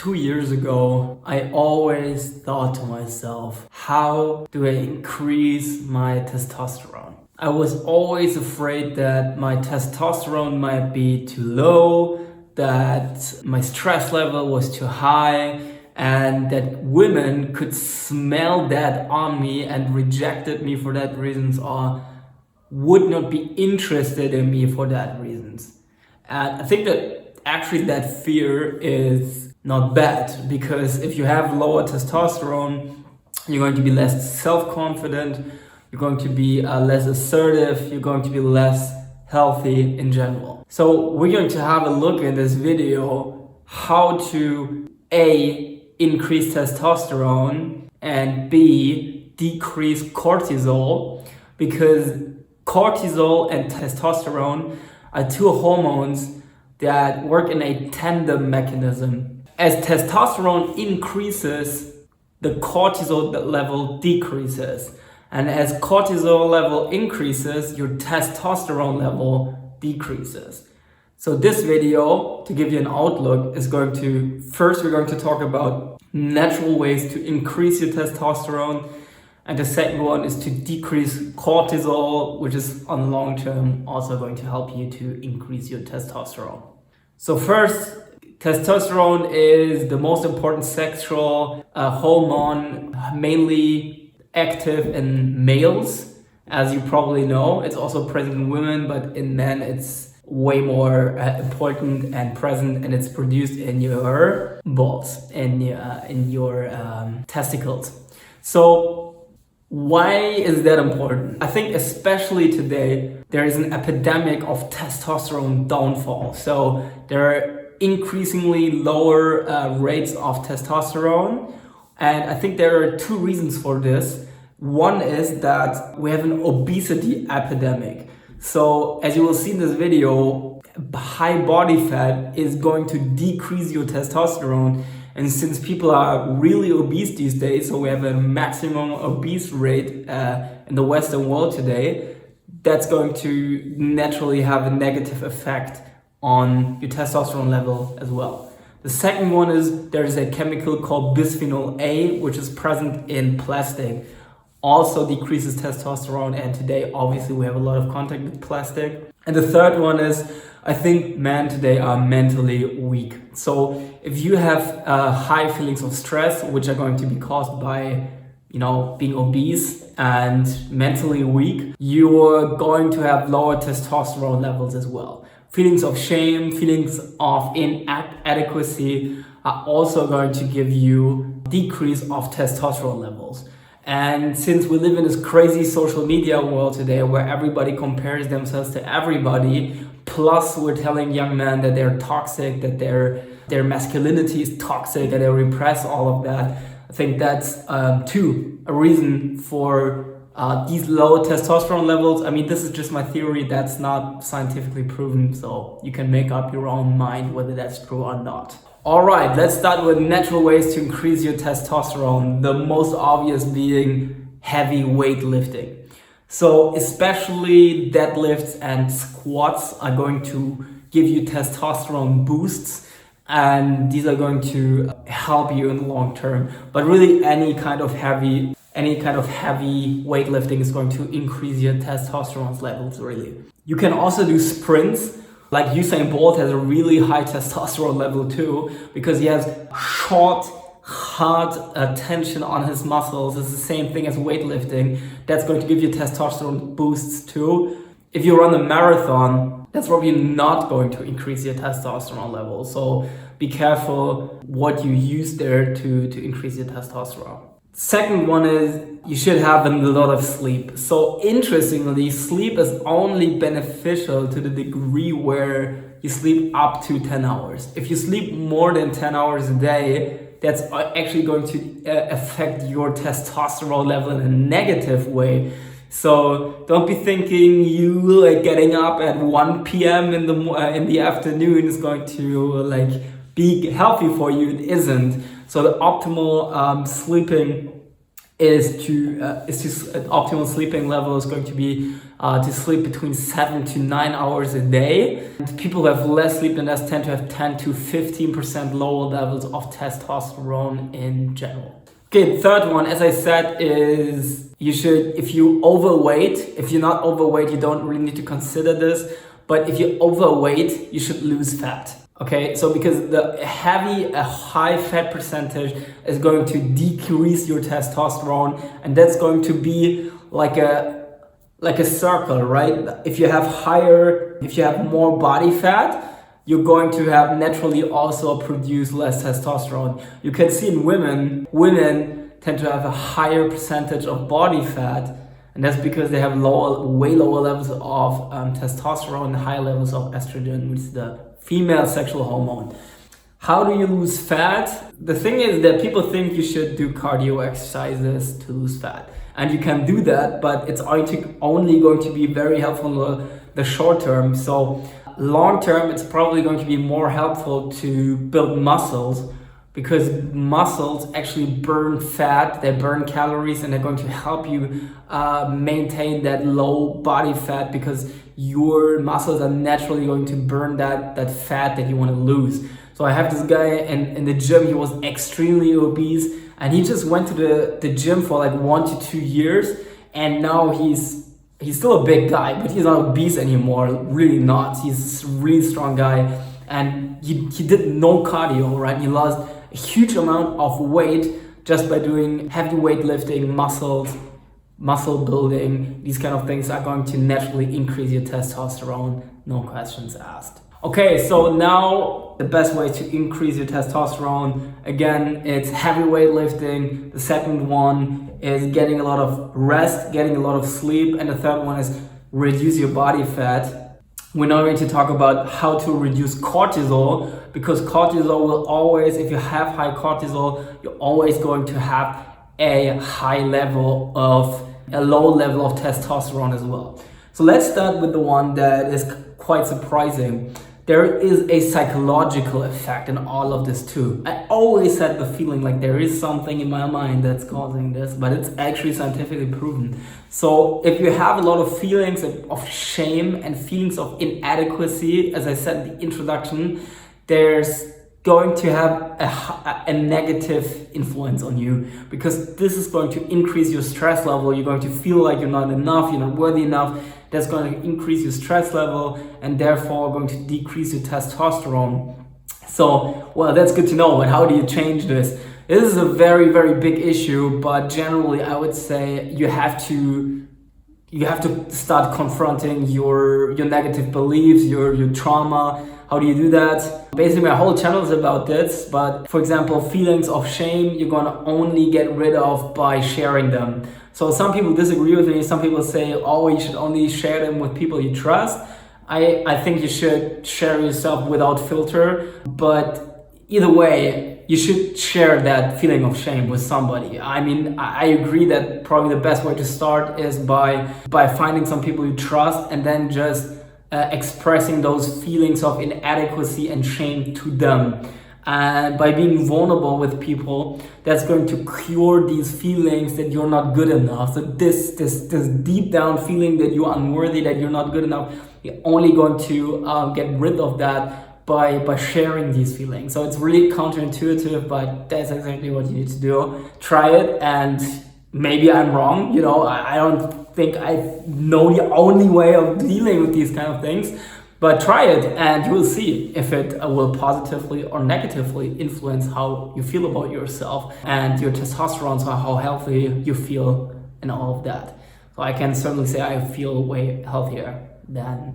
2 years ago, I always thought to myself, how do I increase my testosterone? I was always afraid that my testosterone might be too low, that my stress level was too high, and that women could smell that on me and rejected me for that reasons, or would not be interested in me for that reasons. And I think that actually that fear is not bad, because if you have lower testosterone, you're going to be less self-confident, you're going to be less assertive, you're going to be less healthy in general. So we're going to have a look in this video how to A, increase testosterone, and B, decrease cortisol, because cortisol and testosterone are two hormones that work in a tandem mechanism. As testosterone increases, the cortisol level decreases. And as cortisol level increases, your testosterone level decreases. So this video, to give you an outlook, is going to, first we're going to talk about natural ways to increase your testosterone. And the second one is to decrease cortisol, which is on long term also going to help you to increase your testosterone. So first, testosterone is the most important sexual hormone, mainly active in males, as you probably know. It's also present in women, but in men it's way more important and present, and it's produced in your balls, in your testicles. So why is that important? I think especially today, there is an epidemic of testosterone downfall. So there are increasingly lower rates of testosterone. And I think there are two reasons for this. One is that we have an obesity epidemic. So as you will see in this video, high body fat is going to decrease your testosterone. And since people are really obese these days, so we have a maximum obese rate in the Western world today, that's going to naturally have a negative effect on your testosterone level as well. The second one is there is a chemical called bisphenol A, which is present in plastic, also decreases testosterone, and today obviously we have a lot of contact with plastic. And the third one is, I think men today are mentally weak. So if you have high feelings of stress, which are going to be caused by being obese and mentally weak, you're going to have lower testosterone levels as well. Feelings of shame, feelings of inadequacy are also going to give you decrease of testosterone levels. And since we live in this crazy social media world today where everybody compares themselves to everybody, plus we're telling young men that they're toxic, that their masculinity is toxic, that they repress all of that, I think that's a reason for these low testosterone levels. I mean, this is just my theory, that's not scientifically proven, so you can make up your own mind whether that's true or not. Alright, let's start with natural ways to increase your testosterone, the most obvious being heavy weightlifting. So especially deadlifts and squats are going to give you testosterone boosts, and these are going to help you in the long term. But really any kind of heavy weightlifting is going to increase your testosterone levels, really. You can also do sprints. Like Usain Bolt has a really high testosterone level too, because he has short, hard tension on his muscles. It's the same thing as weightlifting. That's going to give you testosterone boosts too. If you run a marathon, that's probably not going to increase your testosterone level. So be careful what you use there to increase your testosterone. Second one is you should have a lot of sleep. So interestingly, sleep is only beneficial to the degree where you sleep up to 10 hours. If you sleep more than 10 hours a day, that's actually going to affect your testosterone level in a negative way. So don't be thinking you getting up at 1 p.m. in the afternoon is going to be healthy for you. It isn't. So the optimal sleeping optimal sleeping level is going to be to sleep between 7 to 9 hours a day. And people who have less sleep than us tend to have 10 to 15% lower levels of testosterone in general. Okay, the third one, as I said, is you should, if you're not overweight, you don't really need to consider this, but if you're overweight, you should lose fat. Okay, so because a high fat percentage is going to decrease your testosterone, and that's going to be like a circle, right? If you have more body fat, you're going to have naturally also produce less testosterone. You can see in women tend to have a higher percentage of body fat, and that's because they have way lower levels of testosterone and high levels of estrogen, which is the female sexual hormone. How do you lose fat? The thing is that people think you should do cardio exercises to lose fat. And you can do that, but it's only going to be very helpful in the short term. So long term, it's probably going to be more helpful to build muscles, because muscles actually burn fat, they burn calories, and they're going to help you maintain that low body fat, because your muscles are naturally going to burn that fat that you want to lose. So I have this guy in the gym, he was extremely obese, and he just went to the gym for like 1 to 2 years, and now he's still a big guy, but he's not obese anymore, really not. He's a really strong guy, and he did no cardio, right? He lost a huge amount of weight just by doing heavy weightlifting, muscle building. These kind of things are going to naturally increase your testosterone, no questions asked. Okay, so now the best way to increase your testosterone, again, it's heavy weightlifting. The second one is getting a lot of rest, getting a lot of sleep. And the third one is reduce your body fat. We're now going to talk about how to reduce cortisol, because cortisol will always, if you have high cortisol, you're always going to have a low level of testosterone as well. So let's start with the one that is quite surprising. There is a psychological effect in all of this too. I always had the feeling like there is something in my mind that's causing this, but it's actually scientifically proven. So if you have a lot of feelings of shame and feelings of inadequacy, as I said in the introduction, there's going to have a negative influence on you, because this is going to increase your stress level. You're going to feel like you're not enough, you're not worthy enough. That's going to increase your stress level and therefore going to decrease your testosterone. So, well, that's good to know, but how do you change this? This is a very, very big issue, but generally I would say you have to start confronting your negative beliefs, your trauma. How do you do that? Basically, my whole channel is about this, but for example, feelings of shame, you're gonna only get rid of by sharing them. So some people disagree with me. Some people say, oh, you should only share them with people you trust. I think you should share yourself without filter, but either way, you should share that feeling of shame with somebody. I mean, I agree that probably the best way to start is by finding some people you trust and then just expressing those feelings of inadequacy and shame to them. And by being vulnerable with people, that's going to cure these feelings that you're not good enough. So this deep down feeling that you're unworthy, that you're not good enough, you're only going to get rid of that by sharing these feelings. So it's really counterintuitive, but that's exactly what you need to do. Try it, and maybe I'm wrong. I don't think I know the only way of dealing with these kind of things. But try it and you will see if it will positively or negatively influence how you feel about yourself and your testosterone, so how healthy you feel and all of that. So I can certainly say I feel way healthier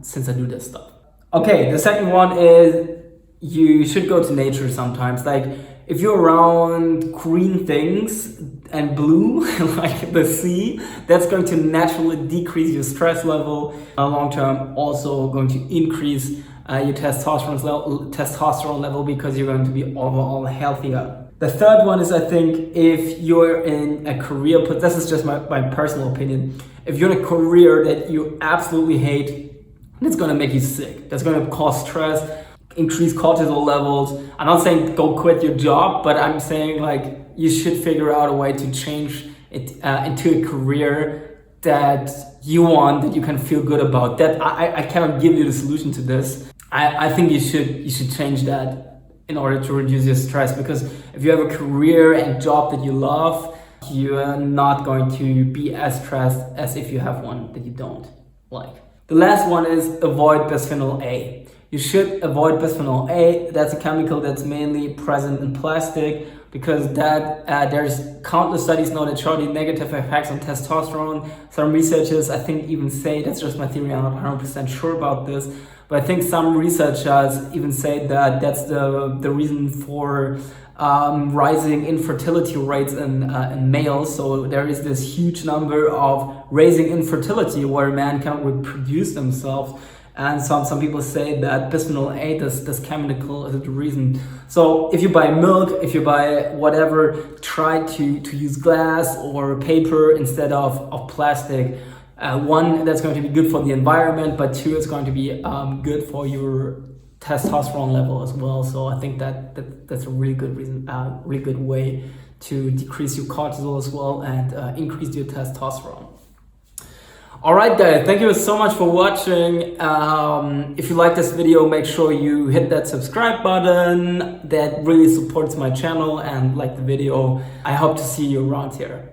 since I do this stuff. Okay, the second one is you should go to nature sometimes. Like if you're around green things and blue, like the sea, that's going to naturally decrease your stress level. Long term, also going to increase your testosterone level because you're going to be overall healthier. The third one is, I think, if you're in a career, but this is just my personal opinion, if you're in a career that you absolutely hate, it's going to make you sick. That's going to cause stress, increase cortisol levels. I'm not saying go quit your job, but I'm saying like you should figure out a way to change it into a career that you want, that you can feel good about. That I cannot give you the solution to this. I think you should change that in order to reduce your stress, because if you have a career and job that you love, you are not going to be as stressed as if you have one that you don't like. The last one is avoid bisphenol A. You should avoid bisphenol A. That's a chemical that's mainly present in plastic, because there's countless studies now that show the negative effects on testosterone. Some researchers, I think, even say, that's just my theory, I'm not 100% sure about this, but I think some researchers even say that that's the reason for rising infertility rates in males. So there is this huge number of raising infertility where men can't reproduce themselves. And some people say that bisphenol A, this chemical, is the reason. So if you buy milk, if you buy whatever, try to use glass or paper instead of plastic. One, that's going to be good for the environment, but two, it's going to be good for your testosterone level as well. So I think that's a really good reason, really good way to decrease your cortisol as well and increase your testosterone. Alright guys, thank you so much for watching. If you like this video, make sure you hit that subscribe button. That really supports my channel, and like the video. I hope to see you around here.